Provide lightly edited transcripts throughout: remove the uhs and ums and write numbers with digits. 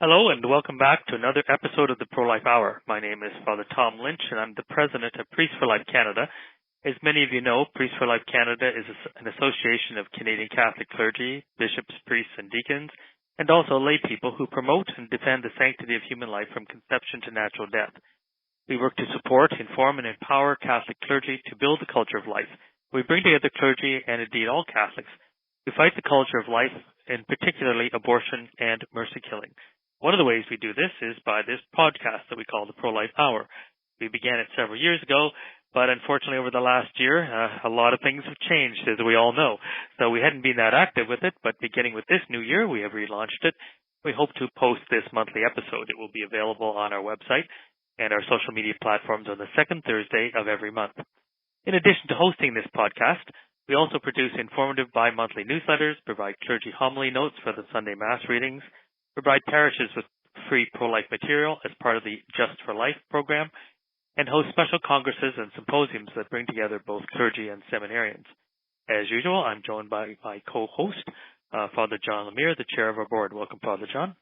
Hello and welcome back to another episode of the Pro-Life Hour. My name is Father Tom Lynch and I'm the president of Priests for Life Canada. As many of you know, Priests for Life Canada is an association of Canadian Catholic clergy, bishops, priests, and deacons, and also lay people who promote and defend the sanctity of human life from conception to natural death. We work to support, inform, and empower Catholic clergy to build the culture of life. We bring together clergy and indeed all Catholics to fight the culture of life, and particularly abortion and mercy killing. One of the ways we do this is by this podcast that we call the Pro-Life Hour. We began it several years ago, but unfortunately over the last year, a lot of things have changed, as we all know. So we hadn't been that active with it, but beginning with this new year, we have relaunched it. We hope to post this monthly episode. It will be available on our website and our social media platforms on the second Thursday of every month. In addition to hosting this podcast, we also produce informative bi-monthly newsletters, provide clergy homily notes for the Sunday Mass readings, provide parishes with free pro-life material as part of the Just for Life program, and host special congresses and symposiums that bring together both clergy and seminarians. As usual, I'm joined by my co-host, Father John Lemire, the chair of our board. Welcome, Father John.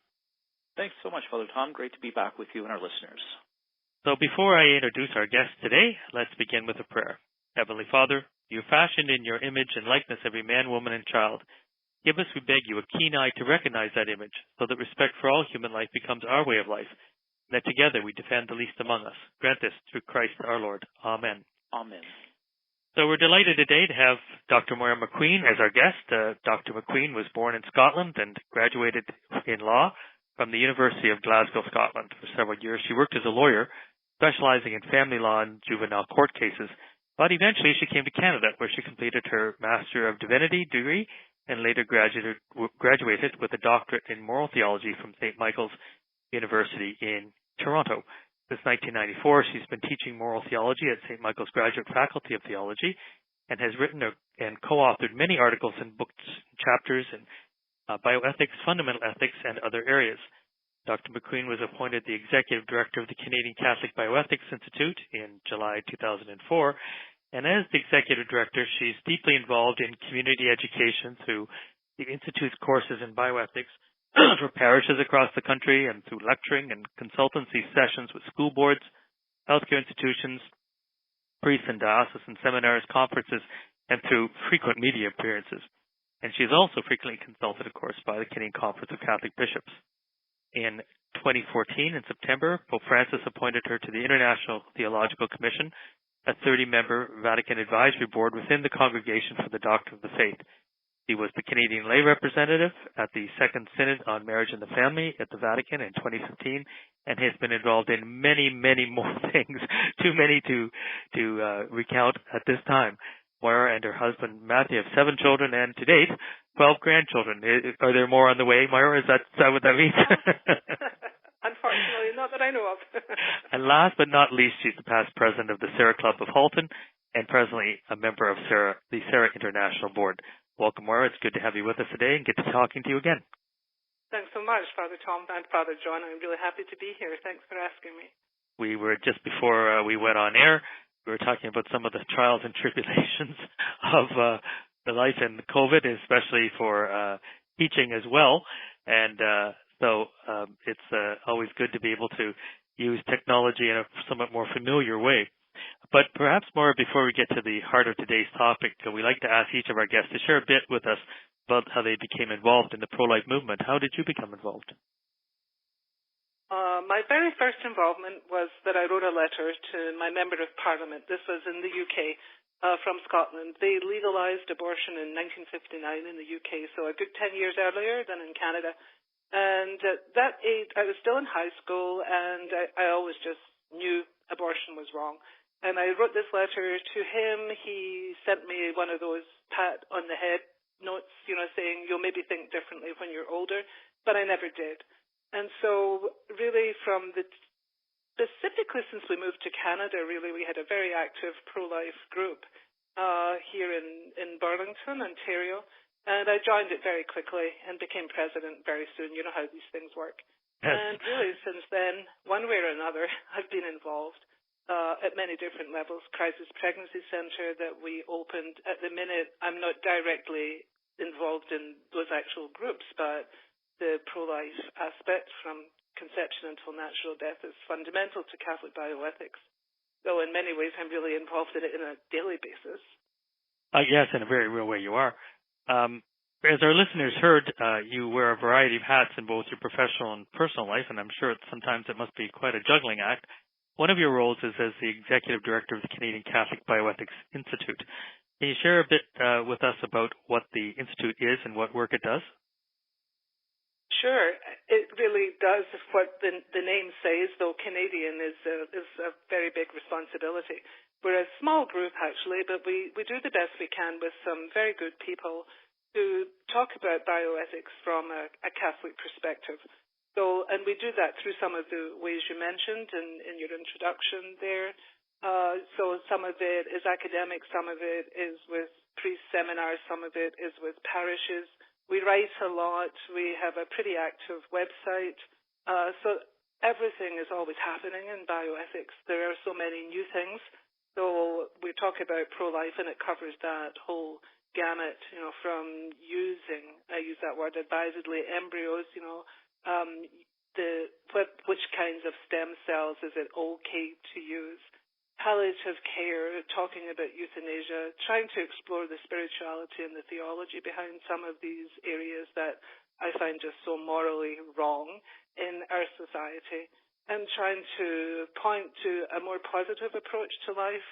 Thanks so much, Father Tom. Great to be back with you and our listeners. So before I introduce our guest today, let's begin with a prayer. Heavenly Father, you fashioned in your image and likeness every man, woman, and child. Give us, we beg you, a keen eye to recognize that image, so that respect for all human life becomes our way of life, and that together we defend the least among us. Grant this through Christ our Lord. Amen. Amen. So we're delighted today to have Dr. Moira McQueen as our guest. Dr. McQueen was born in Scotland and graduated in law from the University of Glasgow, Scotland. For several years, she worked as a lawyer, specializing in family law and juvenile court cases. But eventually she came to Canada, where she completed her Master of Divinity degree and later graduated with a doctorate in moral theology from St. Michael's University in Toronto. Since 1994, she's been teaching moral theology at St. Michael's Graduate Faculty of Theology and has written and co-authored many articles and books, chapters in bioethics, fundamental ethics, and other areas. Dr. McQueen was appointed the Executive Director of the Canadian Catholic Bioethics Institute in July 2004, and as the Executive Director, she's deeply involved in community education through the Institute's courses in bioethics for parishes across the country and through lecturing and consultancy sessions with school boards, healthcare institutions, priests and diocesan seminars, conferences, and through frequent media appearances. And she is also frequently consulted, of course, by the Canadian Conference of Catholic Bishops. In 2014, in September, Pope Francis appointed her to the International Theological Commission, a 30-member Vatican Advisory Board within the Congregation for the Doctrine of the Faith. He was the Canadian lay representative at the Second Synod on Marriage and the Family at the Vatican in 2015, and has been involved in many, many more things, too many to recount at this time. Moira and her husband Matthew have 7 children and, to date, 12 grandchildren. Are there more on the way, Moira? Is that what that means? Unfortunately, not that I know of. And last but not least, she's the past president of the Sarah Club of Halton and presently a member of the Sarah International Board. Welcome, Moira. It's good to have you with us today and get to talking to you again. Thanks so much, Father Tom and Father John. I'm really happy to be here. Thanks for asking me. We were, just before we went on air, we were talking about some of the trials and tribulations of the life in COVID, especially for teaching as well. And so it's always good to be able to use technology in a somewhat more familiar way. But perhaps more before we get to the heart of today's topic, we like to ask each of our guests to share a bit with us about how they became involved in the pro-life movement. How did you become involved? My very first involvement was that I wrote a letter to my Member of Parliament. This was in the UK, from Scotland. They legalized abortion in 1959 in the UK, so a good 10 years earlier than in Canada. And at that age, I was still in high school, and I always just knew abortion was wrong. And I wrote this letter to him. He sent me one of those pat on the head notes, saying you'll maybe think differently when you're older, but I never did. And so really specifically since we moved to Canada, really we had a very active pro-life group here in Burlington, Ontario. And I joined it very quickly and became president very soon. You know how these things work. Yes. And really since then, one way or another, I've been involved at many different levels. Crisis Pregnancy Center that we opened. At the minute, I'm not directly involved in those actual groups, but the pro-life aspect from conception until natural death is fundamental to Catholic bioethics. So in many ways, I'm really involved in it on a daily basis. Yes, in a very real way you are. As our listeners heard, you wear a variety of hats in both your professional and personal life, and I'm sure sometimes it must be quite a juggling act. One of your roles is as the Executive Director of the Canadian Catholic Bioethics Institute. Can you share a bit with us about what the Institute is and what work it does? Sure. It really does what the name says, though Canadian is a very big responsibility. We're a small group, actually, but we do the best we can with some very good people who talk about bioethics from a Catholic perspective. So, and we do that through some of the ways you mentioned in your introduction there. So some of it is academic, some of it is with priest seminars, some of it is with parishes. We write a lot. We have a pretty active website. So everything is always happening in bioethics. There are so many new things. So we talk about pro-life, and it covers that whole gamut, from using, I use that word advisedly, embryos, which kinds of stem cells is it okay to use, palliative care, talking about euthanasia, trying to explore the spirituality and the theology behind some of these areas that I find just so morally wrong in our society, and trying to point to a more positive approach to life.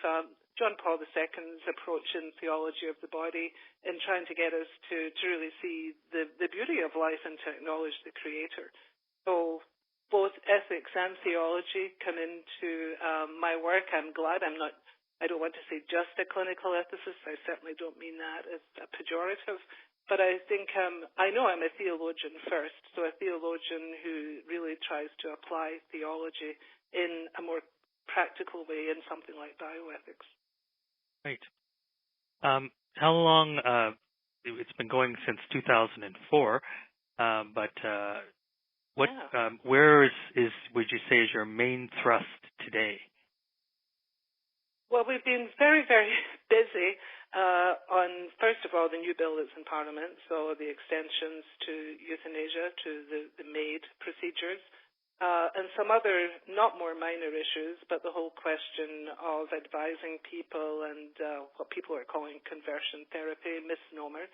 John Paul II's approach in theology of the body, in trying to get us to really see the beauty of life and to acknowledge the Creator. So both ethics and theology come into my work. I'm glad I don't want to say just a clinical ethicist. I certainly don't mean that as a pejorative. But I think I know I'm a theologian first, so a theologian who really tries to apply theology in a more practical way in something like bioethics. Great. How long? It's been going since 2004, but what? Yeah. Where is would you say is your main thrust today? Well, we've been very, very busy on, first of all, the new bill that's in Parliament, so the extensions to euthanasia, to the MAID procedures, and some other not more minor issues, but the whole question of advising people and what people are calling conversion therapy, misnomer.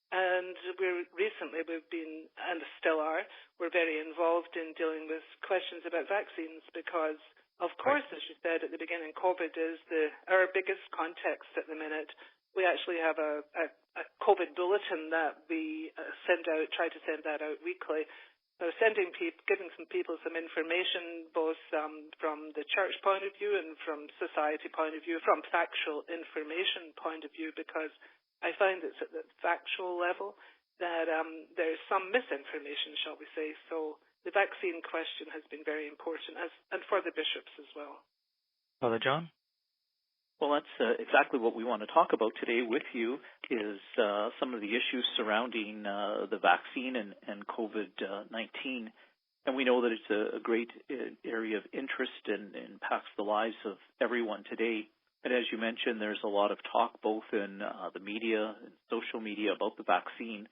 And we've been, and still are, we're very involved in dealing with questions about vaccines because, of course, as you said at the beginning, COVID is our biggest context at the minute. We actually have a COVID bulletin that we try to send that out weekly. So giving some people some information, both from the church point of view and from society point of view, from factual information point of view, because I find it's at the factual level that there's some misinformation, shall we say. So the vaccine question has been very important, and for the bishops as well. Father John? Well, that's exactly what we want to talk about today with you is some of the issues surrounding the vaccine and COVID-19. And we know that it's a great area of interest and impacts the lives of everyone today. And as you mentioned, there's a lot of talk both in the media and social media about the vaccine.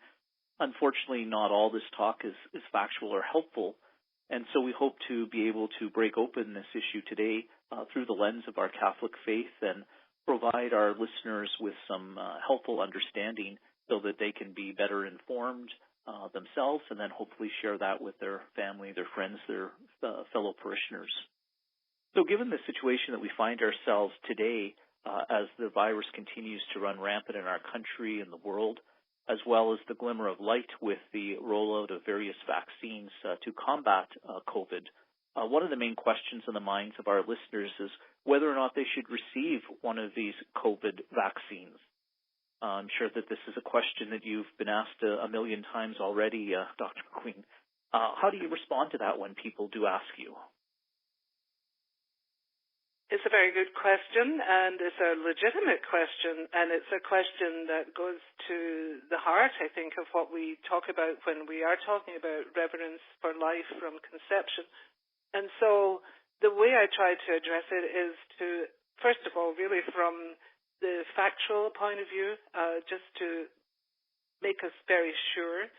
Unfortunately, not all this talk is factual or helpful. And so we hope to be able to break open this issue today through the lens of our Catholic faith and provide our listeners with some helpful understanding so that they can be better informed themselves and then hopefully share that with their family, their friends, their fellow parishioners. So given the situation that we find ourselves today as the virus continues to run rampant in our country and the world, as well as the glimmer of light with the rollout of various vaccines to combat COVID, one of the main questions in the minds of our listeners is whether or not they should receive one of these COVID vaccines. I'm sure that this is a question that you've been asked a million times already, Dr. McQueen. How do you respond to that when people do ask you? It's a very good question, and it's a legitimate question, and it's a question that goes to the heart, I think, of what we talk about when we are talking about reverence for life from conception. And so the way I try to address it is to, first of all, really from the factual point of view, just to make us very sure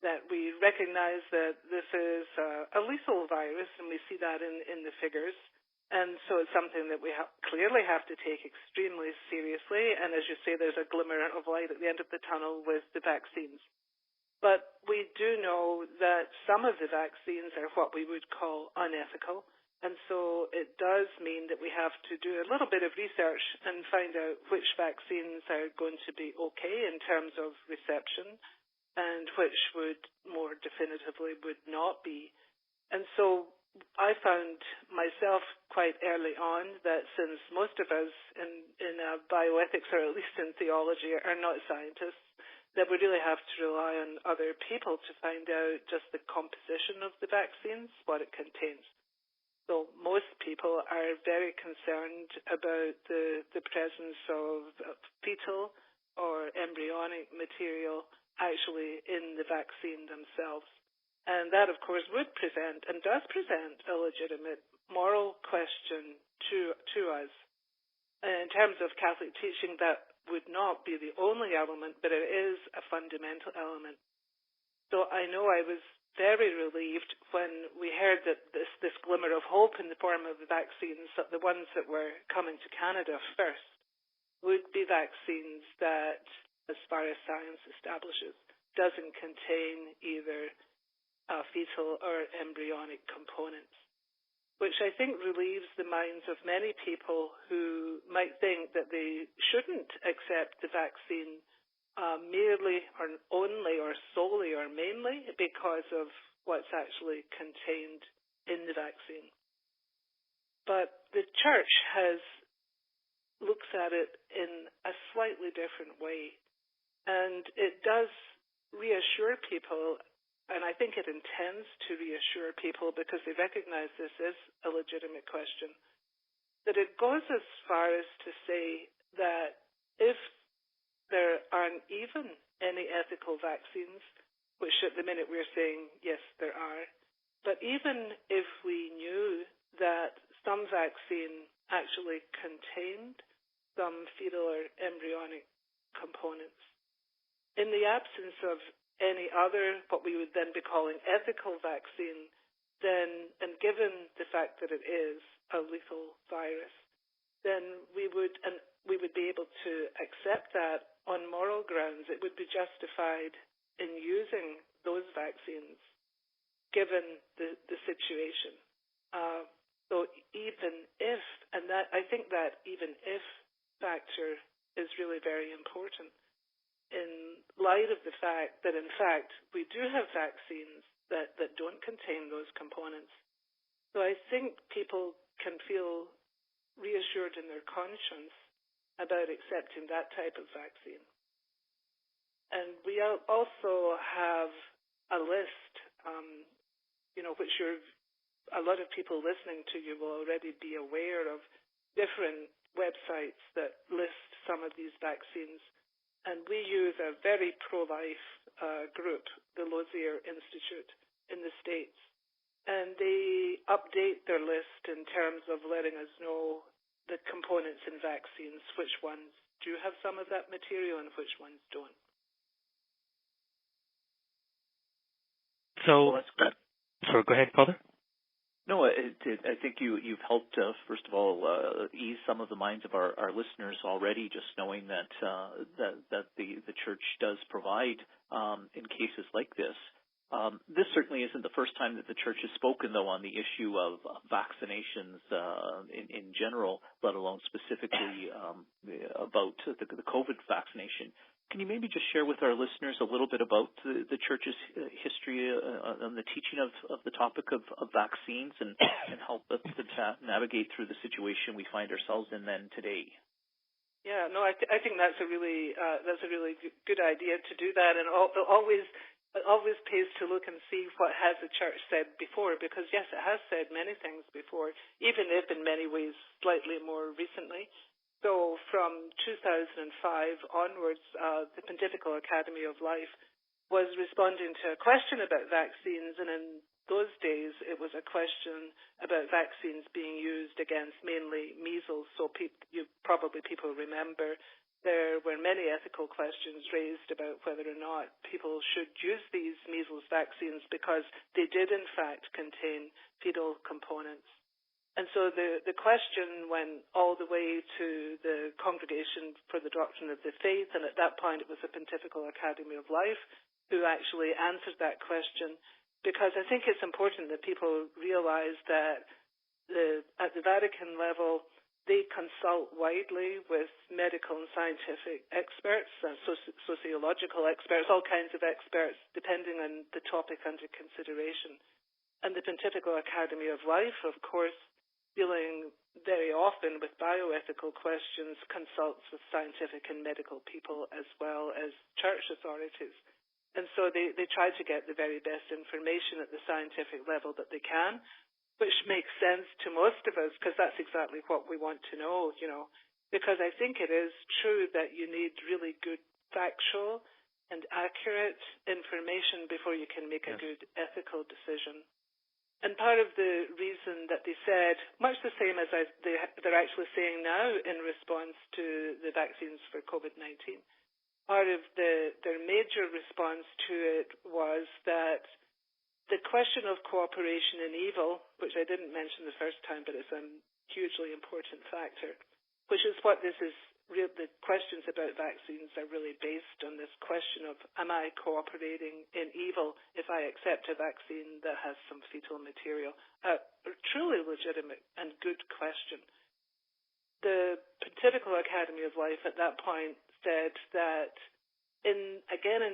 that we recognize that this is a lethal virus, and we see that in the figures. And so it's something that we clearly have to take extremely seriously. And as you say, there's a glimmer of light at the end of the tunnel with the vaccines. But we do know that some of the vaccines are what we would call unethical. And so it does mean that we have to do a little bit of research and find out which vaccines are going to be okay in terms of reception and which would more definitively would not be. And so I found myself quite early on that since most of us in bioethics, or at least in theology, are not scientists, that we really have to rely on other people to find out just the composition of the vaccines, what it contains. So most people are very concerned about the presence of fetal or embryonic material actually in the vaccine themselves. And that, of course, would present and does present a legitimate moral question to us. In terms of Catholic teaching, that would not be the only element, but it is a fundamental element. So I know I was very relieved when we heard that this glimmer of hope in the form of the vaccines, the ones that were coming to Canada first, would be vaccines that, as far as science establishes, doesn't contain either fetal or embryonic components, which I think relieves the minds of many people who might think that they shouldn't accept the vaccine merely or only or solely or mainly because of what's actually contained in the vaccine. But the Church looks at it in a slightly different way, and it does reassure people. And I think it intends to reassure people because they recognize this is a legitimate question, that it goes as far as to say that if there aren't even any ethical vaccines, which at the minute we're saying, yes, there are, but even if we knew that some vaccine actually contained some fetal or embryonic components, in the absence of any other, what we would then be calling ethical vaccine, then, and given the fact that it is a lethal virus, then we would be able to accept that on moral grounds. It would be justified in using those vaccines, given the situation. So even if, and that I think that even if factor is really very important, in light of the fact that, in fact, we do have vaccines that don't contain those components. So I think people can feel reassured in their conscience about accepting that type of vaccine. And we also have a list, which a lot of people listening to you will already be aware of, different websites that list some of these vaccines. And we use a very pro-life group, the Lozier Institute in the States. And they update their list in terms of letting us know the components in vaccines, which ones do have some of that material and which ones don't. So go ahead, Father. No, I think you've helped, first of all, ease some of the minds of our listeners already, just knowing that the Church does provide in cases like this. This certainly isn't the first time that the Church has spoken, though, on the issue of vaccinations in general, let alone specifically about the COVID vaccination. Can you maybe just share with our listeners a little bit about the Church's history on the teaching of the topic of vaccines and help us to navigate through the situation we find ourselves in then today? Yeah, no, I think that's a really good idea to do that, and it always pays to look and see what has the Church said before, because yes, it has said many things before, even if in many ways slightly more recently. So from 2005 onwards, the Pontifical Academy of Life was responding to a question about vaccines, and in those days it was a question about vaccines being used against mainly measles. So people remember there were many ethical questions raised about whether or not people should use these measles vaccines because they did, in fact, contain fetal components. And so the question went all the way to the Congregation for the Doctrine of the Faith, and at that point it was the Pontifical Academy of Life who actually answered that question, because I think it's important that people realize that at the Vatican level, they consult widely with medical and scientific experts, sociological experts, all kinds of experts, depending on the topic under consideration. And the Pontifical Academy of Life, of course, dealing very often with bioethical questions, consults with scientific and medical people as well as church authorities. And so they try to get the very best information at the scientific level that they can, which makes sense to most of us, because that's exactly what we want to know, because I think it is true that you need really good factual and accurate information before you can make a good ethical decision. And part of the reason that they said, much the same as they're actually saying now in response to the vaccines for COVID-19, part of their major response to it was that the question of cooperation in evil, which I didn't mention the first time, but it's a hugely important factor, which is what this is. The questions about vaccines are really based on this question of, am I cooperating in evil if I accept a vaccine that has some fetal material? A truly legitimate and good question. The Pontifical Academy of Life at that point said that in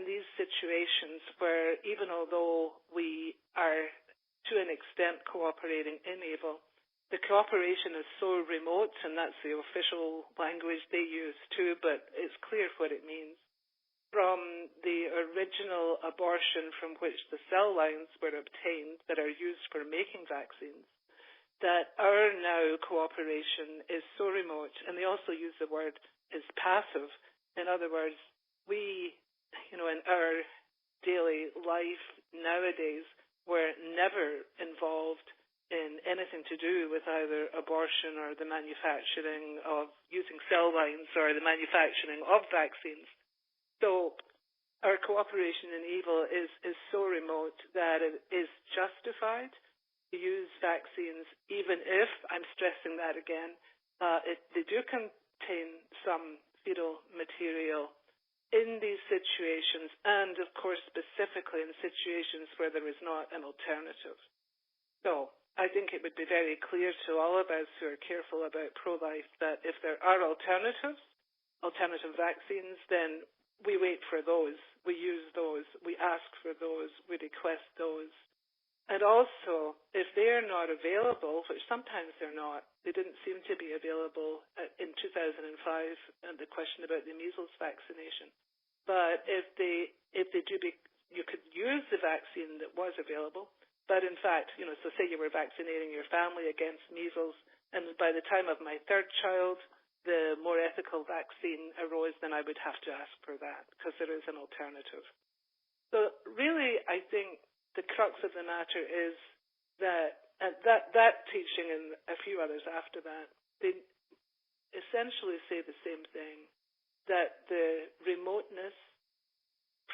these situations where even although we are to an extent cooperating in evil, the cooperation is so remote, and that's the official language they use too, but it's clear what it means. From the original abortion from which the cell lines were obtained that are used for making vaccines, that our now cooperation is so remote, and they also use the word is passive. In other words, we, in our daily life nowadays, we're never involved in anything to do with either abortion or the manufacturing of using cell lines or the manufacturing of vaccines. So our cooperation in evil is so remote that it is justified to use vaccines, even if, I'm stressing that again, they do contain some fetal material in these situations, and of course specifically in situations where there is not an alternative. So I think it would be very clear to all of us who are careful about pro-life that if there are alternative vaccines, then we wait for those, we use those, we ask for those, we request those. And also, if they're not available, which sometimes they're not, they didn't seem to be available in 2005, and the question about the measles vaccination. But if they do, you could use the vaccine that was available. But in fact, so say you were vaccinating your family against measles, and by the time of my third child, the more ethical vaccine arose, then I would have to ask for that because there is an alternative. So really, I think the crux of the matter is that teaching and a few others after that, they essentially say the same thing, that the remoteness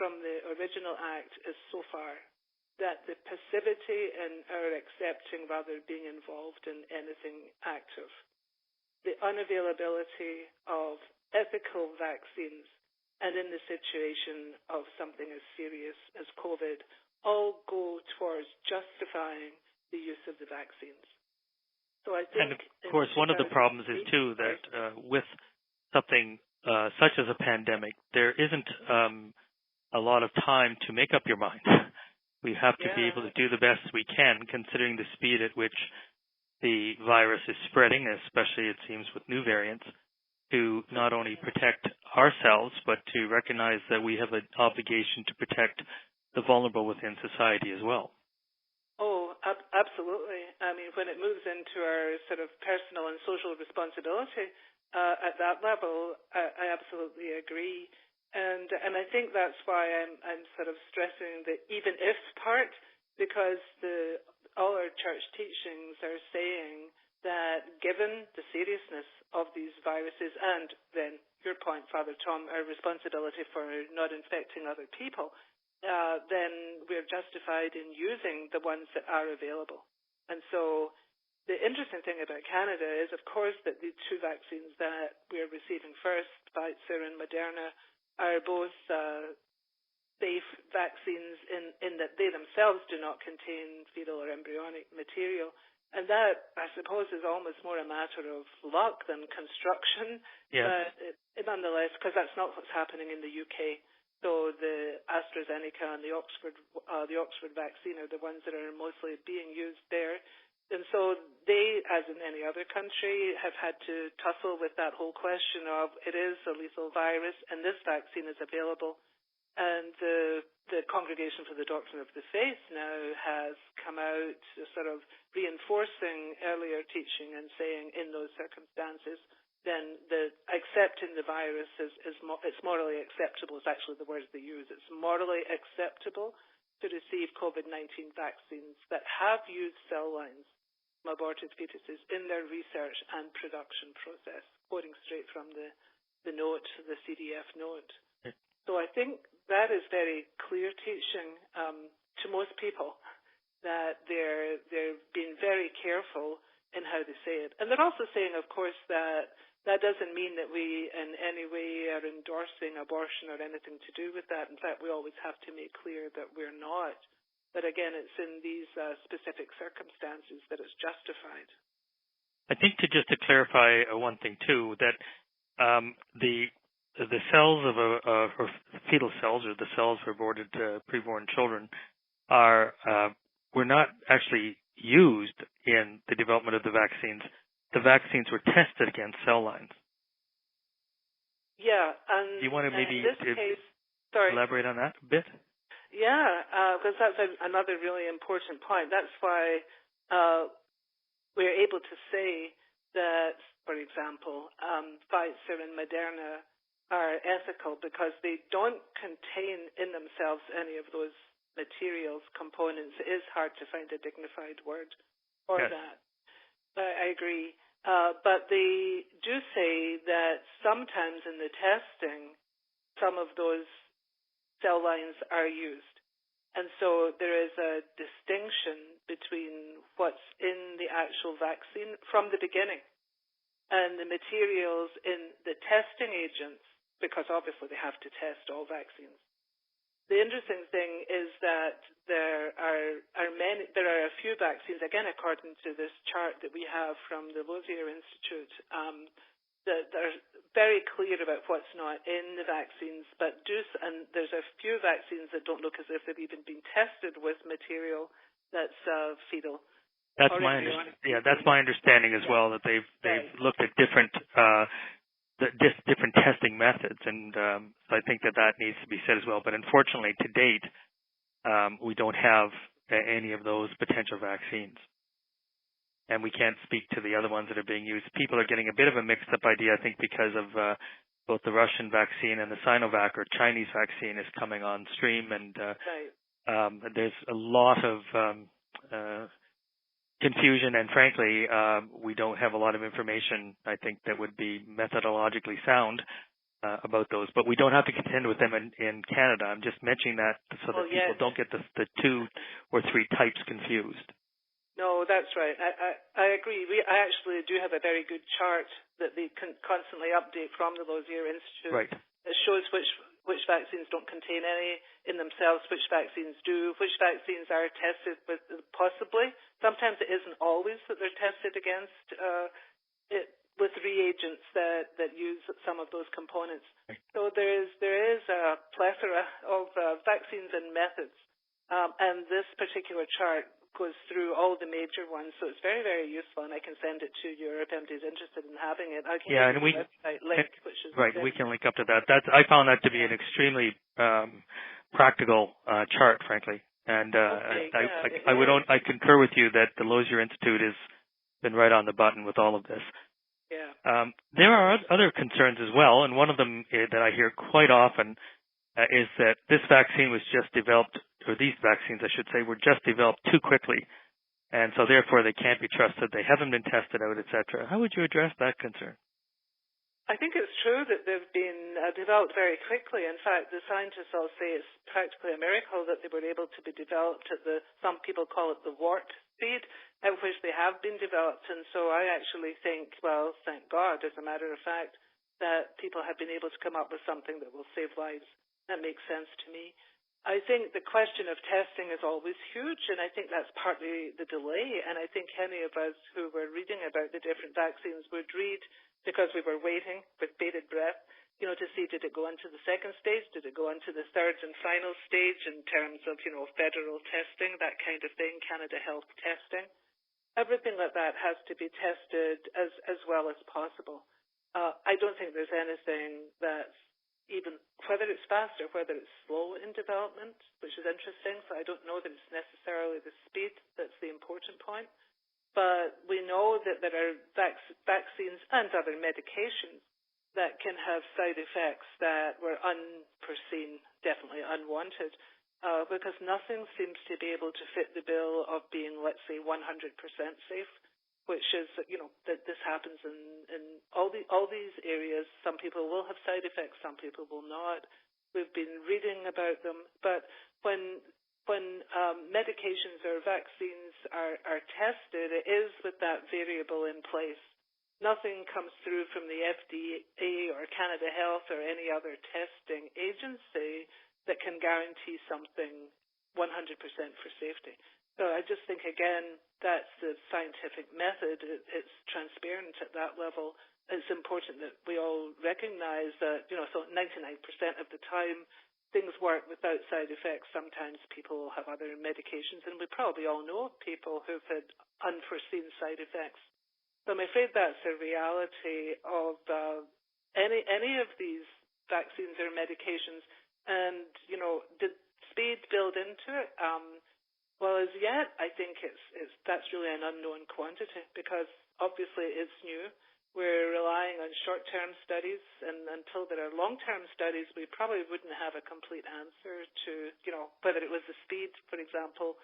from the original act is so far that the passivity in our accepting rather being involved in anything active, the unavailability of ethical vaccines, and in the situation of something as serious as COVID, all go towards justifying the use of the vaccines. So I think, and of course, one of the problems is too that with something such as a pandemic, there isn't a lot of time to make up your mind. We have to be able to do the best we can, considering the speed at which the virus is spreading, especially it seems with new variants, to not only protect ourselves, but to recognize that we have an obligation to protect the vulnerable within society as well. Oh, absolutely. I mean, when it moves into our sort of personal and social responsibility at that level, I absolutely agree. And I think that's why I'm sort of stressing the even if part, because all our church teachings are saying that given the seriousness of these viruses and then your point, Father Tom, our responsibility for not infecting other people, then we're justified in using the ones that are available. And so the interesting thing about Canada is, of course, that the two vaccines that we're receiving first, Pfizer and Moderna, are both safe vaccines in that they themselves do not contain fetal or embryonic material. And that, I suppose, is almost more a matter of luck than construction. Yes. But nonetheless, because that's not what's happening in the UK. So the AstraZeneca and the Oxford vaccine are the ones that are mostly being used there. And so they, as in any other country, have had to tussle with that whole question of it is a lethal virus and this vaccine is available. And the Congregation for the Doctrine of the Faith now has come out sort of reinforcing earlier teaching and saying in those circumstances, then accepting the virus it's morally acceptable is actually the words they use. It's morally acceptable to receive COVID-19 vaccines that have used cell lines from aborted fetuses in their research and production process, quoting straight from the note, the CDF note. So I think that is very clear teaching to most people that they're being very careful in how they say it. And they're also saying, of course, that doesn't mean that we in any way are endorsing abortion or anything to do with that. In fact, we always have to make clear that we're not. But again, it's in these specific circumstances that it's justified. I think just to clarify one thing too, that the cells of or fetal cells, or the cells for aborted preborn children, were not actually used in the development of the vaccines. The vaccines were tested against cell lines. Yeah, and do you want to maybe elaborate on that a bit? Yeah, because that's another really important point. That's why we're able to say that, for example, Pfizer and Moderna are ethical because they don't contain in themselves any of those materials, components. It is hard to find a dignified word for that. I agree. But they do say that sometimes in the testing, some of those cell lines are used. And so there is a distinction between what's in the actual vaccine from the beginning and the materials in the testing agents, because obviously they have to test all vaccines. The interesting thing is that there are a few vaccines, again according to this chart that we have from the Lozier Institute, that are very clear about what's not in the vaccines, and there's a few vaccines that don't look as if they've even been tested with material that's fetal. That's my understanding as well, that they've looked at different testing methods, and so I think that needs to be said as well. But unfortunately, to date, we don't have any of those potential vaccines, and we can't speak to the other ones that are being used. People are getting a bit of a mixed-up idea, I think, because of both the Russian vaccine and the Sinovac or Chinese vaccine is coming on stream, and there's a lot of confusion, and frankly, we don't have a lot of information, I think, that would be methodologically sound about those. But we don't have to contend with them in Canada. I'm just mentioning that so that people don't get the two or three types confused. No, that's right. I agree. I actually do have a very good chart that they constantly update from the Lozier Institute. Right. It shows which vaccines don't contain any in themselves, which vaccines do, which vaccines are tested with possibly. Sometimes it isn't always that they're tested against with reagents that use some of those components. So there is a plethora of vaccines and methods, and this particular chart goes through all the major ones, so it's very, very useful, and I can send it to you if anybody's interested in having it. I can give you the website link, which is we can link up to that. I found that to be an extremely practical chart, frankly, and I concur with you that the Lozier Institute has been right on the button with all of this. Yeah. There are other concerns as well, and one of them that I hear quite often is that this vaccine was just developed, or these vaccines, I should say, were just developed too quickly, and so therefore they can't be trusted. They haven't been tested out, etc. How would you address that concern? I think it's true that they've been developed very quickly. In fact, the scientists all say it's practically a miracle that they were able to be developed at some people call it the warp speed at which they have been developed. And so I actually think, well, thank God, as a matter of fact, that people have been able to come up with something that will save lives. That makes sense to me. I think the question of testing is always huge, and I think that's partly the delay. And I think any of us who were reading about the different vaccines would read because we were waiting with bated breath, to see did it go into the second stage, did it go into the third and final stage in terms of, federal testing, that kind of thing, Canada Health testing. Everything like that has to be tested as well as possible. I don't think there's anything that's even, whether it's fast or whether it's slow in development, which is interesting. So I don't know that it's necessarily the speed that's the important point. But we know that there are vaccines and other medications that can have side effects that were unforeseen, definitely unwanted, because nothing seems to be able to fit the bill of being, let's say, 100% safe, which is, that this happens in all these areas. Some people will have side effects, some people will not. We've been reading about them, but when medications or vaccines are tested, it is with that variable in place. Nothing comes through from the FDA or Canada Health or any other testing agency that can guarantee something 100% for safety. So I just think, again, that's the scientific method. It's transparent at that level. It's important that we all recognize that, so 99% of the time, things work without side effects. Sometimes people have other medications, and we probably all know of people who've had unforeseen side effects. So I'm afraid that's a reality of any of these vaccines or medications. And, did speed build into it? Well, as yet, I think that's really an unknown quantity because obviously it's new. We're relying on short-term studies, and until there are long-term studies, we probably wouldn't have a complete answer to, whether it was the speed, for example,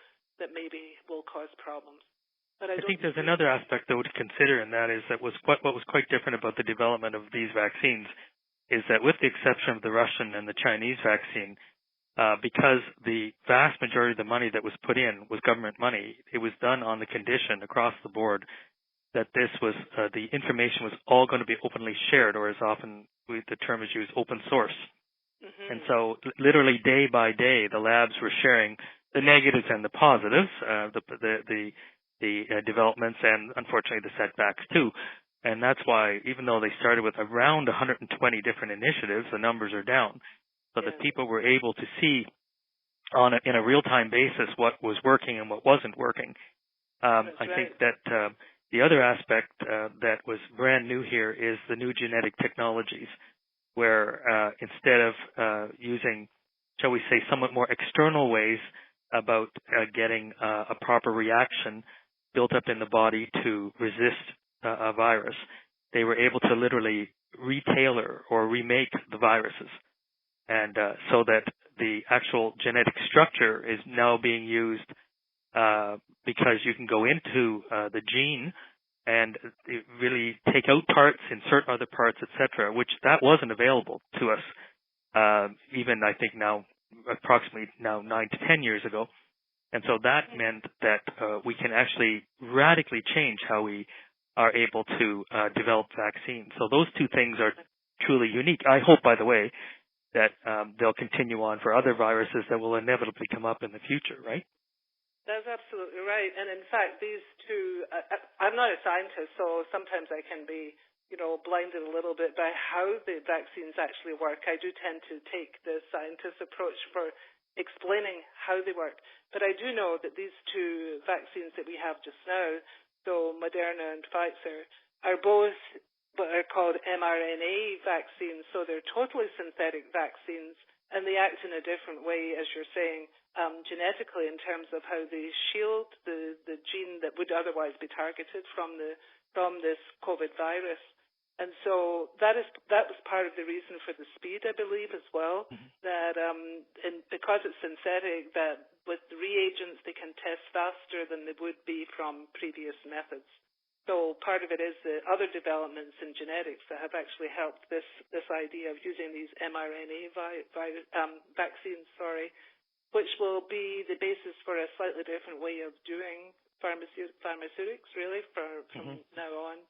that maybe will cause problems. But I think there's another aspect, though, to consider, and that is that what was quite different about the development of these vaccines is that with the exception of the Russian and the Chinese vaccine, because the vast majority of the money that was put in was government money, it was done on the condition across the board that this was the information was all going to be openly shared, or as often the term is used, open source. Mm-hmm. And so literally day by day, the labs were sharing the negatives and the positives, the developments and unfortunately the setbacks too. And that's why even though they started with around 120 different initiatives, the numbers are down. So that people were able to see in a real-time basis what was working and what wasn't working. I think that the other aspect that was brand new here is the new genetic technologies, where instead of using, shall we say, somewhat more external ways about getting a proper reaction built up in the body to resist a virus, they were able to literally retailor or remake the viruses. And so that the actual genetic structure is now being used because you can go into the gene and really take out parts, insert other parts, etc., which that wasn't available to us even, I think, now approximately 9 to 10 years ago. And so that meant that we can actually radically change how we are able to develop vaccines. So those two things are truly unique. I hope, by the way, that they'll continue on for other viruses that will inevitably come up in the future, right? That's absolutely right. And in fact, these two, I'm not a scientist, so sometimes I can be, blinded a little bit by how the vaccines actually work. I do tend to take the scientist approach for explaining how they work. But I do know that these two vaccines that we have just now, so Moderna and Pfizer, are both what are called mRNA vaccines, so they're totally synthetic vaccines, and they act in a different way, as you're saying, genetically in terms of how they shield the gene that would otherwise be targeted from this COVID virus. And so that was part of the reason for the speed, I believe, as well, that because it's synthetic, that with reagents, they can test faster than they would be from previous methods. So part of it is the other developments in genetics that have actually helped this idea of using these mRNA vaccines, which will be the basis for a slightly different way of doing pharmaceutics, really, from now on,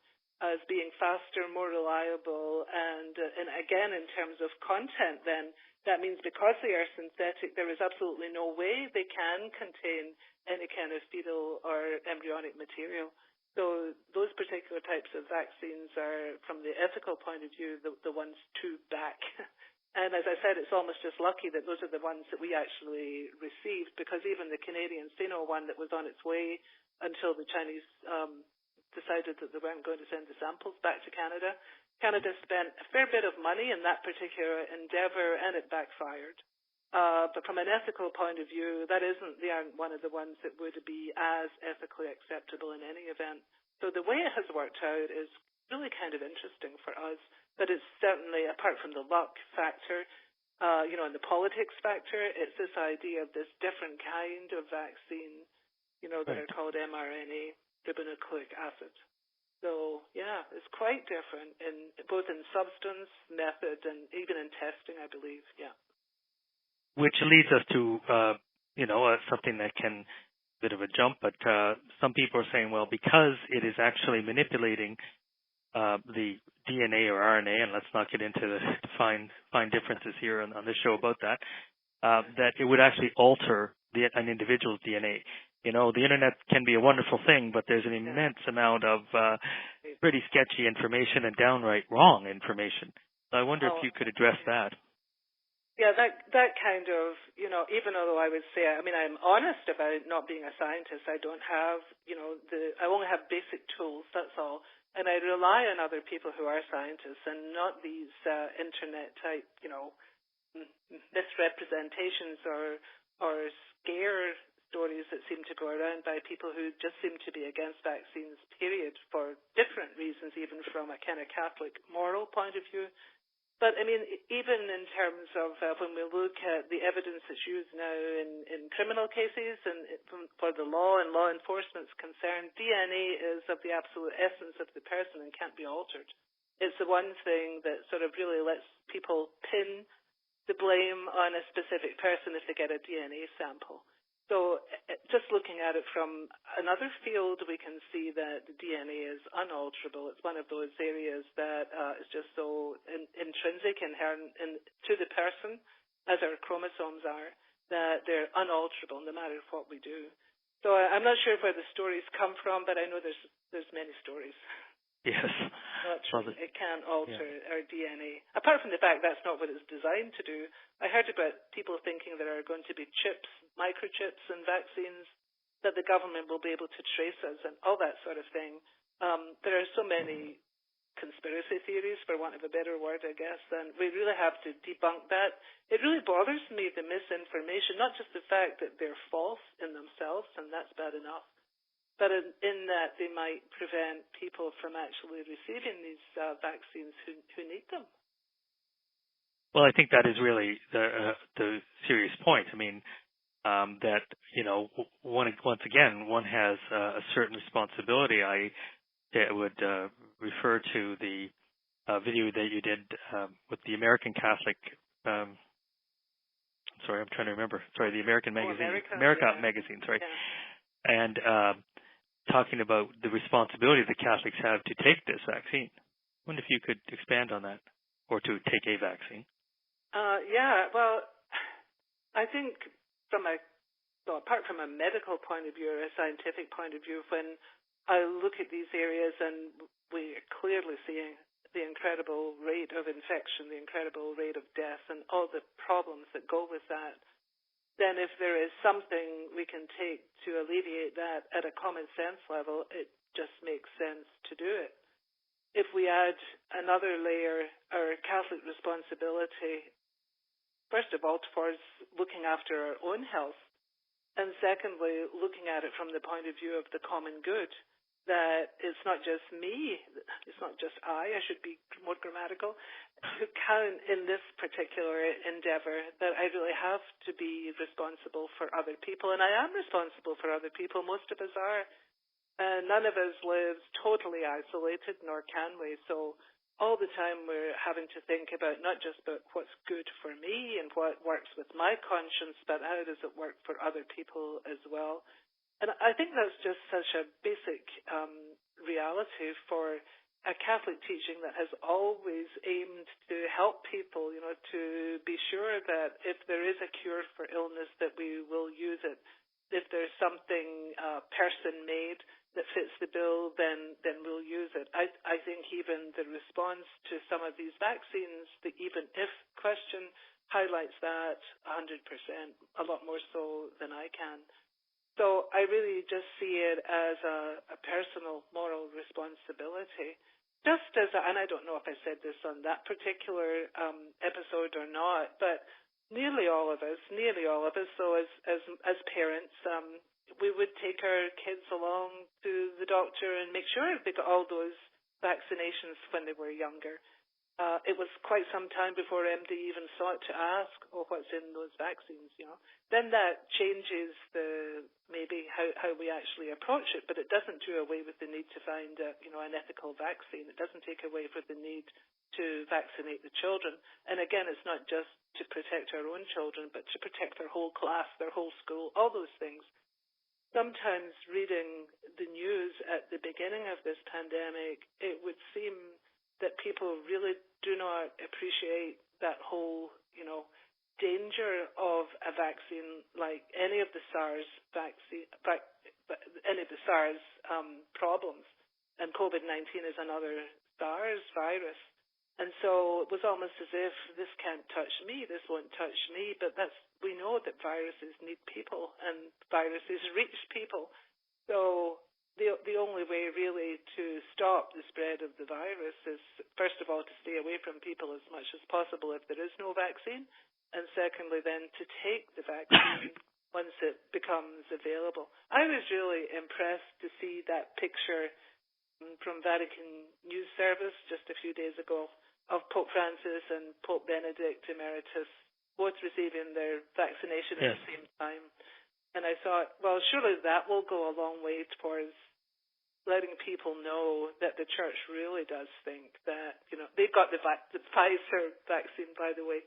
as being faster, more reliable, and again, in terms of content, then that means because they are synthetic, there is absolutely no way they can contain any kind of fetal or embryonic material. So those particular types of vaccines are, from the ethical point of view, the ones to back. And as I said, it's almost just lucky that those are the ones that we actually received, because even the Canadians, they know one that was on its way until the Chinese decided that they weren't going to send the samples back to Canada. Canada spent a fair bit of money in that particular endeavor, and it backfired. But from an ethical point of view, they aren't one of the ones that would be as ethically acceptable in any event. So the way it has worked out is really kind of interesting for us. But it's certainly, apart from the luck factor, and the politics factor, it's this idea of this different kind of vaccine, that are called mRNA, ribonucleic acid. So, yeah, it's quite different both in substance, method, and even in testing, I believe, yeah. Which leads us to, something that can bit of a jump, but some people are saying, well, because it is actually manipulating the DNA or RNA, and let's not get into the fine differences here on this show about that, that it would actually alter an individual's DNA. The internet can be a wonderful thing, but there's an immense amount of pretty sketchy information and downright wrong information. So I wonder if you could address that. Yeah, that kind of, even although I would say, I'm honest about not being a scientist. I don't have, I only have basic tools, that's all. And I rely on other people who are scientists and not these internet type, misrepresentations or scare stories that seem to go around by people who just seem to be against vaccines, period, for different reasons, even from a kind of Catholic moral point of view. But, even in terms of when we look at the evidence that's used now in criminal cases and for the law and law enforcement's concerned, DNA is of the absolute essence of the person and can't be altered. It's the one thing that sort of really lets people pin the blame on a specific person if they get a DNA sample. So just looking at it from another field, we can see that the DNA is unalterable. It's one of those areas that is just so intrinsic, inherent to the person, as our chromosomes are, that they're unalterable no matter what we do. So I'm not sure where the stories come from, but I know there's many stories. Yes. It can't alter our DNA. Apart from the fact that's not what it's designed to do. I heard about people thinking there are going to be chips, microchips in vaccines, that the government will be able to trace us and all that sort of thing. There are so many conspiracy theories, for want of a better word, I guess, and we really have to debunk that. It really bothers me, the misinformation, not just the fact that they're false in themselves, and that's bad enough, but in that they might prevent people from actually receiving these vaccines who need them. Well, I think that is really the serious point. That, once again, one has a certain responsibility. I would refer to the video that you did with the American Catholic, the American magazine, magazine, sorry. Yeah. And talking about the responsibility the Catholics have to take this vaccine. I wonder if you could expand on that, or to take a vaccine. Well, I think apart from a medical point of view or a scientific point of view, when I look at these areas and we are clearly seeing the incredible rate of infection, the incredible rate of death, and all the problems that go with that, then if there is something we can take to alleviate that at a common sense level, it just makes sense to do it. If we add another layer, our Catholic responsibility, first of all, towards looking after our own health, and secondly, looking at it from the point of view of the common good, that it's not just me, it's not just I should be more grammatical, who count in this particular endeavor, that I really have to be responsible for other people. And I am responsible for other people. Most of us are. None of us lives totally isolated, nor can we. So all the time we're having to think about not just about what's good for me and what works with my conscience, but how does it work for other people as well. And I think that's just such a basic reality for a Catholic teaching that has always aimed to help people, to be sure that if there is a cure for illness, that we will use it. If there's something person-made that fits the bill, then we'll use it. I think even the response to some of these vaccines, the even if question, highlights that 100%, a lot more so than I can. So I really just see it as a personal moral responsibility. Just as, and I don't know if I said this on that particular episode or not, but nearly all of us, so as parents, we would take our kids along to the doctor and make sure they got all those vaccinations when they were younger. It was quite some time before MD even sought to ask, what's in those vaccines, Then that changes maybe how we actually approach it, but it doesn't do away with the need to find an ethical vaccine. It doesn't take away from the need to vaccinate the children. And again, it's not just to protect our own children, but to protect their whole class, their whole school, all those things. Sometimes reading the news at the beginning of this pandemic, it would seem that people really do not appreciate that whole, danger of a vaccine like any of the SARS vaccine, any of the SARS problems. And COVID-19 is another SARS virus. And so it was almost as if this can't touch me, this won't touch me, but we know that viruses need people and viruses reach people. So the only way really to stop the spread of the virus is, first of all, to stay away from people as much as possible if there is no vaccine, and secondly then to take the vaccine once it becomes available. I was really impressed to see that picture from Vatican News Service just a few days ago of Pope Francis and Pope Benedict Emeritus both receiving their vaccination at the same time. And I thought, well, surely that will go a long way towards letting people know that the Church really does think that, they've got the Pfizer vaccine, by the way,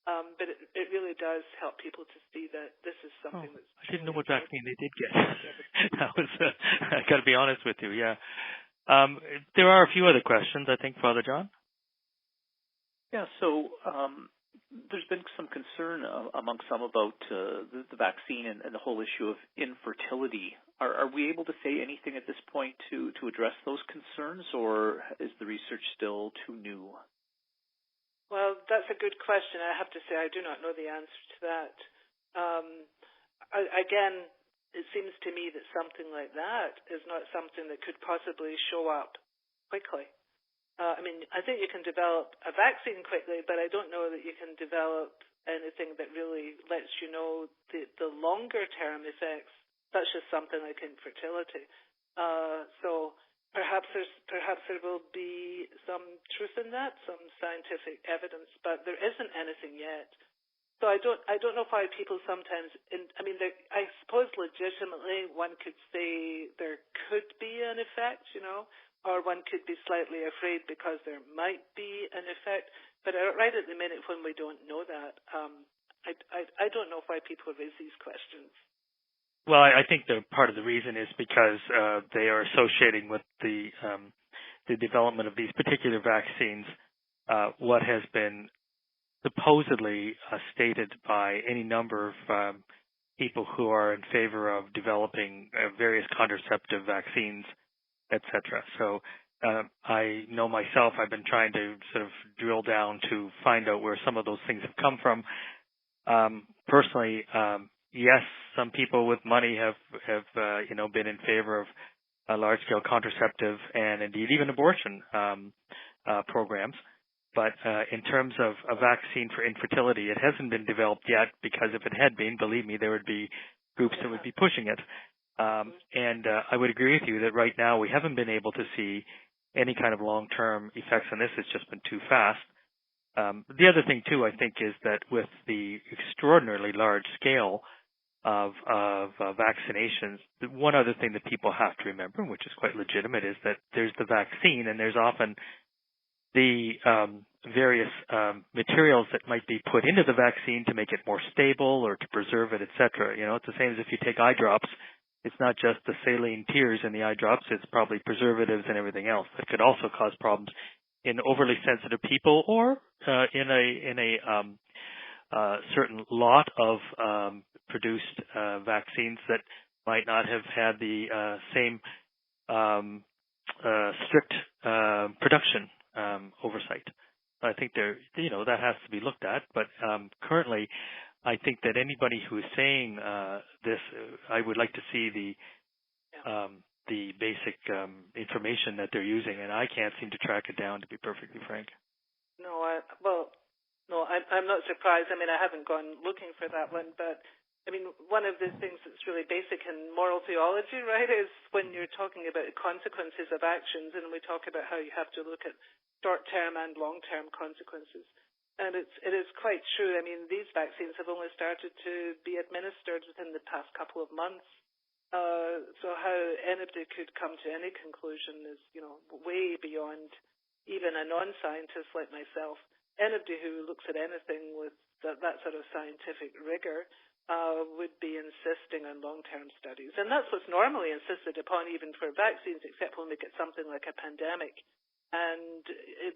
but it really does help people to see that this is something that's... I didn't know what vaccine they did get. That was, I got to be honest with you, yeah. There are a few other questions, I think, Father John. Yeah, so there's been some concern among some about the vaccine and the whole issue of infertility. Are we able to say anything at this point to address those concerns, or is the research still too new? Well, that's a good question. I have to say I do not know the answer to that. Again, it seems to me that something like that is not something that could possibly show up quickly. I think you can develop a vaccine quickly, but I don't know that you can develop anything that really lets you know the longer-term effects, such as something like infertility. So perhaps there will be some truth in that, some scientific evidence, but there isn't anything yet. So I don't know why people sometimes, I suppose legitimately one could say there could be an effect, or one could be slightly afraid because there might be an effect. But right at the minute when we don't know that, I don't know why people raise these questions. Well, I think part of the reason is because they are associating with the development of these particular vaccines what has been supposedly stated by any number of people who are in favor of developing various contraceptive vaccines, etc. So I know myself, I've been trying to sort of drill down to find out where some of those things have come from. Personally, yes, some people with money have been in favor of large-scale contraceptive and indeed even abortion programs. But in terms of a vaccine for infertility, it hasn't been developed yet, because if it had been, believe me, there would be groups that would be pushing it. And I would agree with you that right now we haven't been able to see any kind of long-term effects on this. It's just been too fast. The other thing, too, I think, is that with the extraordinarily large scale of vaccinations, one other thing that people have to remember, which is quite legitimate, is that there's the vaccine and there's often the various materials that might be put into the vaccine to make it more stable or to preserve it, etc. You know, it's the same as if you take eye drops. It's not just the saline tears in the eye drops. It's probably preservatives and everything else that could also cause problems in overly sensitive people or in a certain lot of produced vaccines that might not have had the same strict production oversight. I think that has to be looked at. But currently, I think that anybody who is saying this, I would like to see the basic information that they're using, and I can't seem to track it down, to be perfectly frank. No, I'm not surprised. I mean, I haven't gone looking for that one, but I mean, one of the things that's really basic in moral theology, right, is when you're talking about consequences of actions, and we talk about how you have to look at short-term and long-term consequences. And it is quite true. I mean, these vaccines have only started to be administered within the past couple of months. So how anybody could come to any conclusion is, way beyond even a non-scientist like myself. Anybody who looks at anything with that sort of scientific rigor would be insisting on long-term studies. And that's what's normally insisted upon even for vaccines, except when we get something like a pandemic. And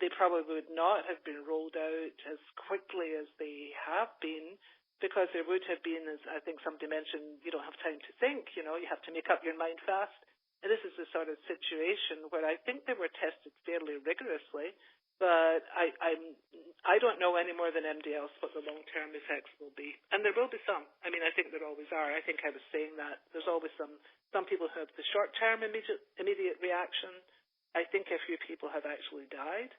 they probably would not have been rolled out as quickly as they have been, because there would have been, as I think somebody mentioned, you don't have time to think, you have to make up your mind fast. And this is the sort of situation where I think they were tested fairly rigorously, but I don't know any more than anybody else what the long-term effects will be. And there will be some. I mean, I think there always are. I think I was saying that. There's always some people who have the short-term immediate reaction. I think a few people have actually died.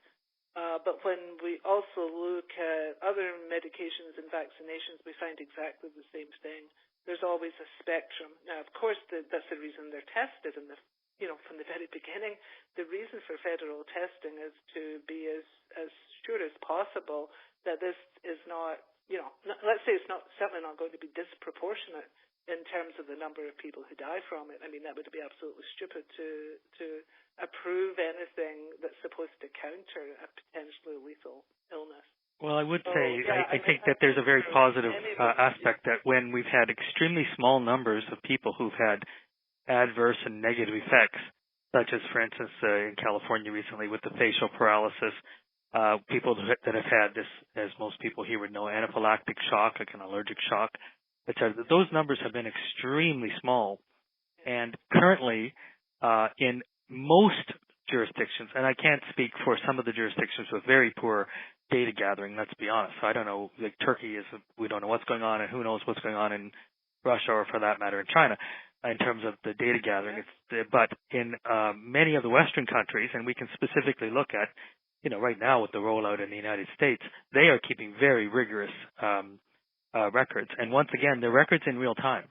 But when we also look at other medications and vaccinations, we find exactly the same thing. There's always a spectrum. Now, of course, that's the reason they're tested from the very beginning. The reason for federal testing is to be as sure as possible that this is not, let's say it's certainly not going to be disproportionate in terms of the number of people who die from it. I mean, that would be absolutely stupid to approve anything that's supposed to counter a potentially lethal illness. Well, I would say I think that there's a very positive aspect that when we've had extremely small numbers of people who've had adverse and negative effects, such as, for instance, in California recently with the facial paralysis, people that have had this, as most people here would know, anaphylactic shock, like an allergic shock, etc. Those numbers have been extremely small. And currently, in most jurisdictions, and I can't speak for some of the jurisdictions with very poor data gathering, let's be honest. I don't know, like Turkey we don't know what's going on, and who knows what's going on in Russia, or for that matter in China, in terms of the data gathering. But in many of the Western countries, and we can specifically look at, right now with the rollout in the United States, they are keeping very rigorous records. And once again, the records in real time.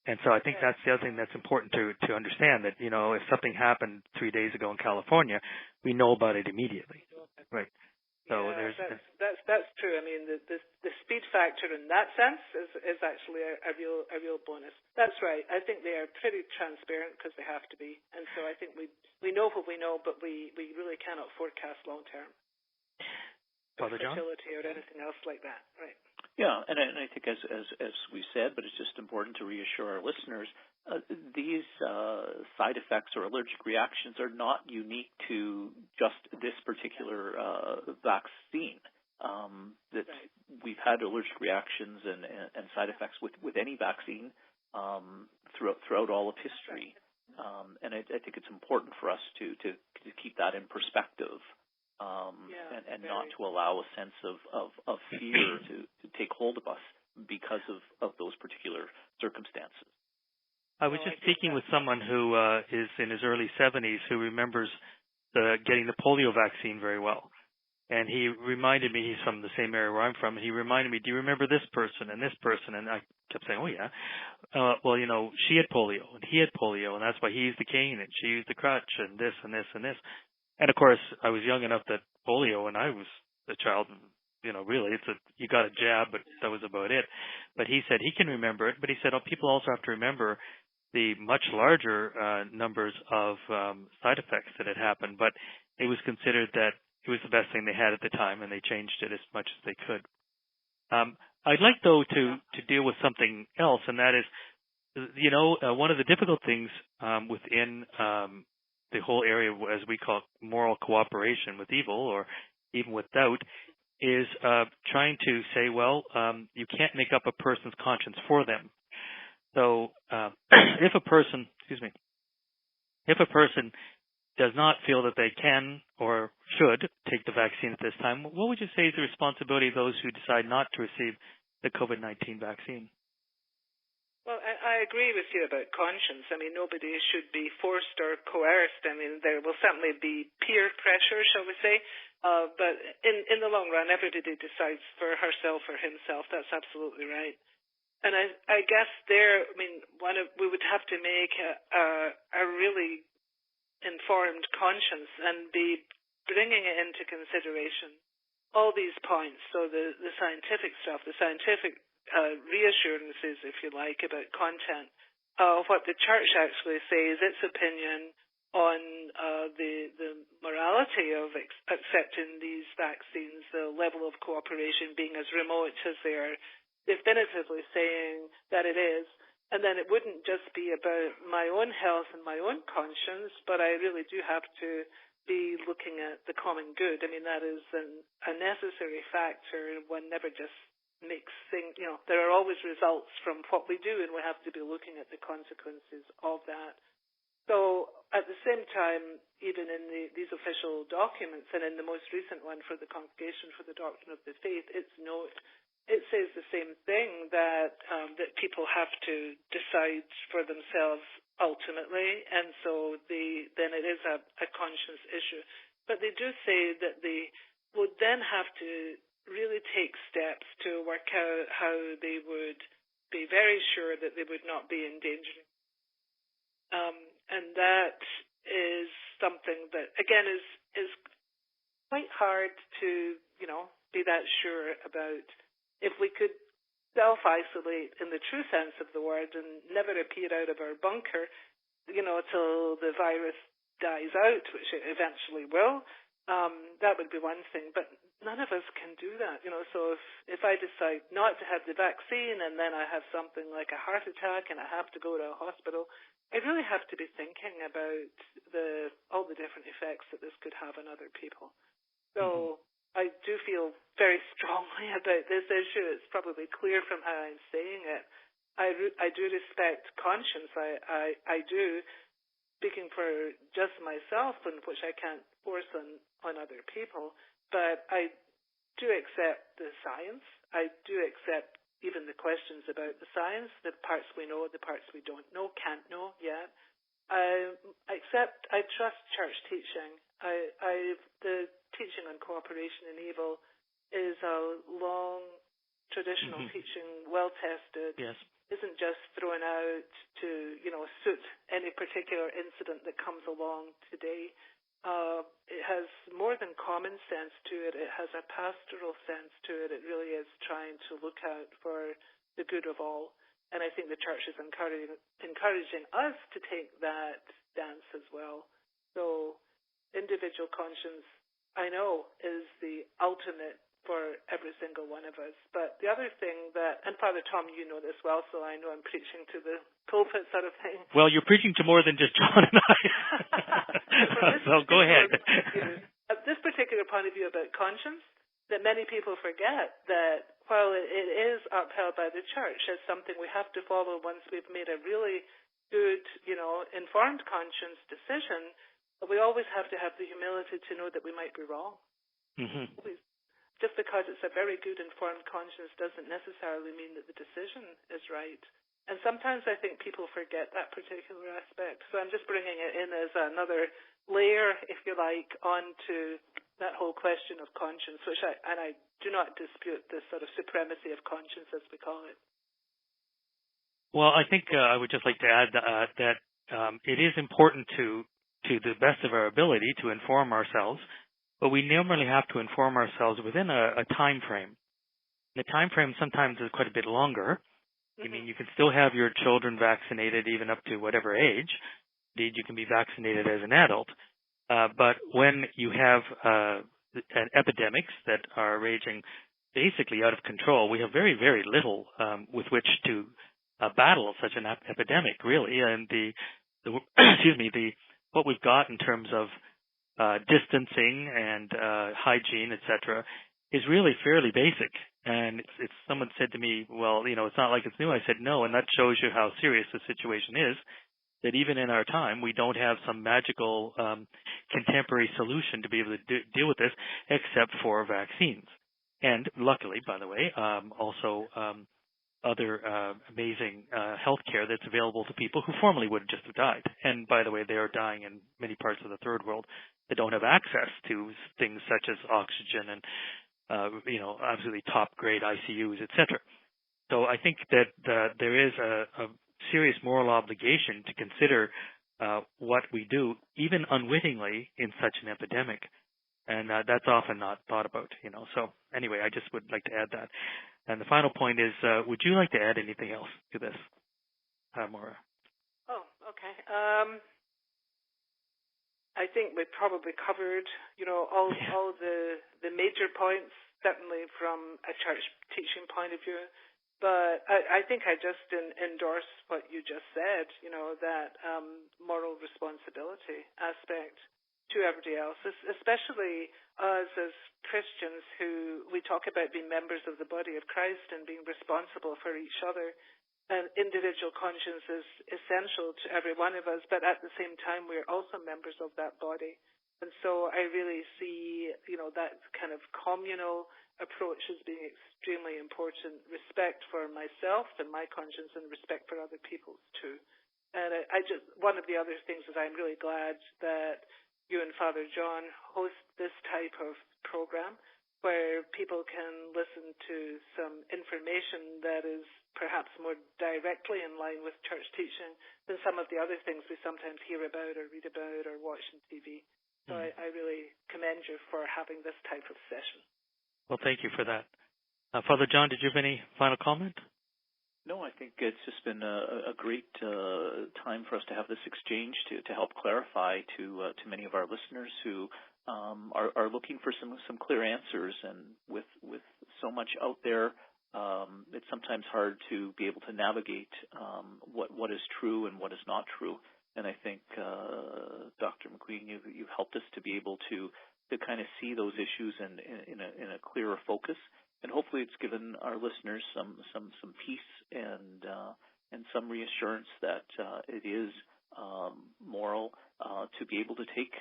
And so I think that's the other thing that's important to understand, that, if something happened 3 days ago in California, we know about it immediately. Right. So that's true. I mean, the speed factor in that sense is actually a real bonus. That's right. I think they are pretty transparent because they have to be. And so I think we know what we know, but we really cannot forecast long term. Father John? Fertility or anything else like that. Right. Yeah, and I think as we said, but it's just important to reassure our listeners, these side effects or allergic reactions are not unique to just this particular vaccine. That we've had allergic reactions and side effects with any vaccine throughout all of history, and I think it's important for us to keep that in perspective. And not to allow a sense of fear to take hold of us because of those particular circumstances. I was just speaking with someone who is in his early 70s who remembers getting the polio vaccine very well. And he reminded me, he's from the same area where I'm from, and he reminded me, do you remember this person and this person? And I kept saying, oh, yeah. Well, she had polio, and he had polio, and that's why he used the cane, and she used the crutch, and this and this and this. And, of course, I was young enough that polio, and I was a child, really, you got a jab, but that was about it. But he said he can remember it, but he said, people also have to remember the much larger numbers of side effects that had happened. But it was considered that it was the best thing they had at the time, and they changed it as much as they could. I'd like, though, to deal with something else, and that is, one of the difficult things within the whole area, as we call moral cooperation with evil, or even with doubt, is trying to say, well, you can't make up a person's conscience for them. So if a person does not feel that they can or should take the vaccine at this time, what would you say is the responsibility of those who decide not to receive the COVID-19 vaccine? Well, I agree with you about conscience. I mean, nobody should be forced or coerced. I mean, there will certainly be peer pressure, shall we say, but in the long run, everybody decides for herself or himself. That's absolutely right. And I guess we would have to make a really informed conscience and be bringing it into consideration all these points. So the scientific stuff, the scientific reassurances, if you like, about content, what the church actually says, its opinion on the morality of accepting these vaccines, the level of cooperation being as remote as they are definitively saying that it is. And then it wouldn't just be about my own health and my own conscience, but I really do have to be looking at the common good. I mean, that is a necessary factor. One never just makes things, there are always results from what we do, and we have to be looking at the consequences of that. So at the same time, even in these official documents, and in the most recent one for the Congregation for the Doctrine of the Faith, it says the same thing, that people have to decide for themselves ultimately, and so then it is a conscience issue. But they do say that they would then have to really take steps to work out how they would be very sure that they would not be endangering. And that is something that, again, is quite hard to, be that sure about. If we could self-isolate in the true sense of the word and never appear out of our bunker, till the virus dies out, which it eventually will, that would be one thing. But none of us can do that, So if I decide not to have the vaccine and then I have something like a heart attack and I have to go to a hospital, I really have to be thinking about all the different effects that this could have on other people. So I do feel very strongly about this issue. It's probably clear from how I'm saying it. I do respect conscience. I do, speaking for just myself, and which I can't force on other people. But I do accept the science. I do accept even the questions about the science, the parts we know, the parts we don't know, can't know yet. I trust church teaching. The teaching on cooperation and evil is a long traditional teaching, well tested. Yes. Isn't just thrown out to suit any particular incident that comes along today. It has more than common sense to it. It has a pastoral sense to it. It really is trying to look out for the good of all. And I think the church is encouraging us to take that stance as well. So individual conscience, I know, is the ultimate for every single one of us. But the other thing and Father Tom, you know this well, so I know I'm preaching to the pulpit sort of thing. Well, you're preaching to more than just John and I. So go ahead. At this particular point of view about conscience, that many people forget that while it is upheld by the church as something we have to follow once we've made a really good, informed conscience decision, we always have to have the humility to know that we might be wrong. Just because it's a very good informed conscience doesn't necessarily mean that the decision is right. And sometimes I think people forget that particular aspect. So I'm just bringing it in as another layer, if you like, onto that whole question of conscience, which I do not dispute this sort of supremacy of conscience, as we call it. Well, I think I would just like to add that it is important to the best of our ability to inform ourselves, but we normally have to inform ourselves within a time frame. The time frame sometimes is quite a bit longer. I mean, you can still have your children vaccinated even up to whatever age. Indeed, you can be vaccinated as an adult. But when you have epidemics that are raging basically out of control, we have very, very little with which to battle such an epidemic, really. And what we've got in terms of distancing and hygiene, etc., is really fairly basic. And if someone said to me, well, it's not like it's new, I said no, and that shows you how serious the situation is, that even in our time, we don't have some magical contemporary solution to be able to deal with this except for vaccines. And luckily, by the way, also other amazing health care that's available to people who formerly would just have died. And by the way, they are dying in many parts of the third world that don't have access to things such as oxygen and absolutely top-grade ICUs, etc. So I think that there is a serious moral obligation to consider what we do, even unwittingly, in such an epidemic. And that's often not thought about, So anyway, I just would like to add that. And the final point is, would you like to add anything else to this, Moira? Oh, okay. I think we probably covered, all the major points, certainly from a church teaching point of view. But I think I just endorse what you just said, that moral responsibility aspect to everybody else, especially us as Christians who we talk about being members of the body of Christ and being responsible for each other. And individual conscience is essential to every one of us, but at the same time, we're also members of that body. And so I really see, that kind of communal approach as being extremely important, respect for myself and my conscience and respect for other people's too. And one of the other things is I'm really glad that you and Father John host this type of program where people can listen to some information that is perhaps more directly in line with church teaching than some of the other things we sometimes hear about or read about or watch on TV. So I really commend you for having this type of session. Well, thank you for that. Father John, did you have any final comment? No, I think it's just been a great time for us to have this exchange to help clarify to many of our listeners who are looking for some clear answers. And with so much out there, it's sometimes hard to be able to navigate what is true and what is not true. And I think, Dr. McQueen, you've helped us to be able to kind of see those issues in a clearer focus. And hopefully it's given our listeners some peace and some reassurance that it is moral to be able to take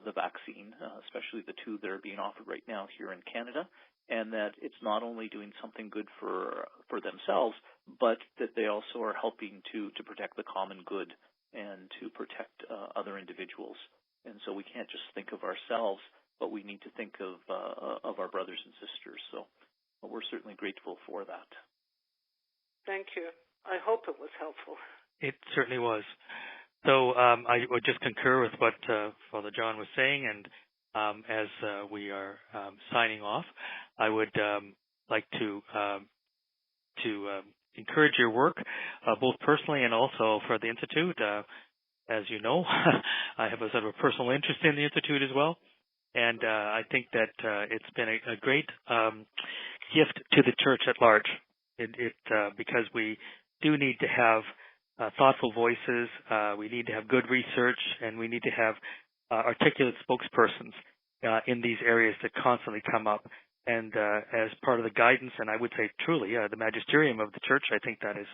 the vaccine, especially the two that are being offered right now here in Canada, and that it's not only doing something good for themselves, but that they also are helping to protect the common good and to protect other individuals. And so we can't just think of ourselves, but we need to think of our brothers and sisters. So we're certainly grateful for that. Thank you. I hope it was helpful. It certainly was. So I would just concur with what Father John was saying, and as we are signing off, I would like to encourage your work, both personally and also for the Institute. As you know, I have a sort of a personal interest in the Institute as well, and I think that it's been a great gift to the Church at large. Because we do need to have thoughtful voices, we need to have good research, and we need to have articulate spokespersons in these areas that constantly come up. And as part of the guidance, and I would say truly the magisterium of the Church, I think that is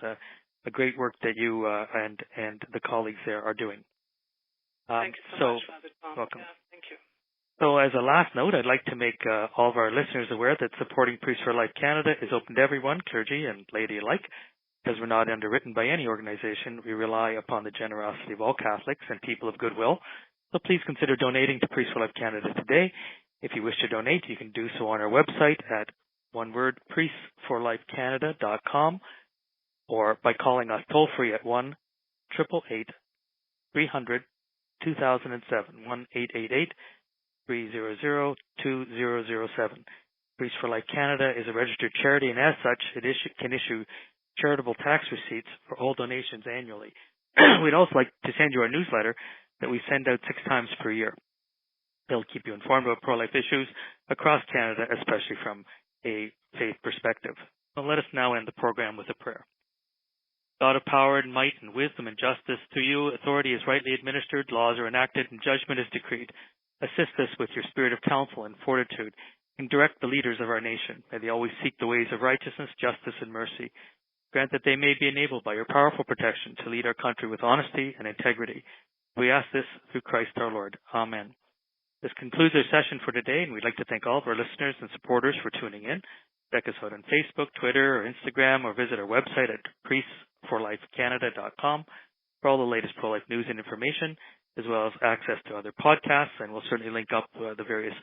a great work that you and the colleagues there are doing. Thank you so much, Father Tom. Welcome. Yeah, thank you. So as a last note, I'd like to make all of our listeners aware that supporting Priests for Life Canada is open to everyone, clergy and laity alike. Because we're not underwritten by any organization, we rely upon the generosity of all Catholics and people of goodwill. So please consider donating to Priests for Life Canada today. If you wish to donate, you can do so on our website at priests4lifecanada.com or by calling us toll-free at 1-888-300-2007, 1-888-300-2007. Priests for Life Canada is a registered charity, and as such, it can issue charitable tax receipts for all donations annually. We'd also like to send you our newsletter that we send out 6 times per year. It'll keep you informed about pro-life issues across Canada, especially from a faith perspective. Well, let us now end the program with a prayer. God of power and might and wisdom and justice, to you authority is rightly administered, laws are enacted, and judgment is decreed. Assist us with your spirit of counsel and fortitude, and direct the leaders of our nation. May they always seek the ways of righteousness, justice, and mercy. Grant that they may be enabled by your powerful protection to lead our country with honesty and integrity. We ask this through Christ our Lord. Amen. This concludes our session for today, and we'd like to thank all of our listeners and supporters for tuning in. Check us out on Facebook, Twitter, or Instagram, or visit our website at priests4lifecanada.com for all the latest pro-life news and information, as well as access to other podcasts, and we'll certainly link up the various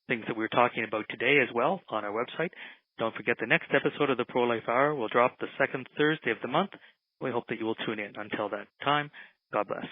things that we were talking about today as well on our website. Don't forget the next episode of the Pro-Life Hour will drop the second Thursday of the month. We hope that you will tune in. Until that time, God bless.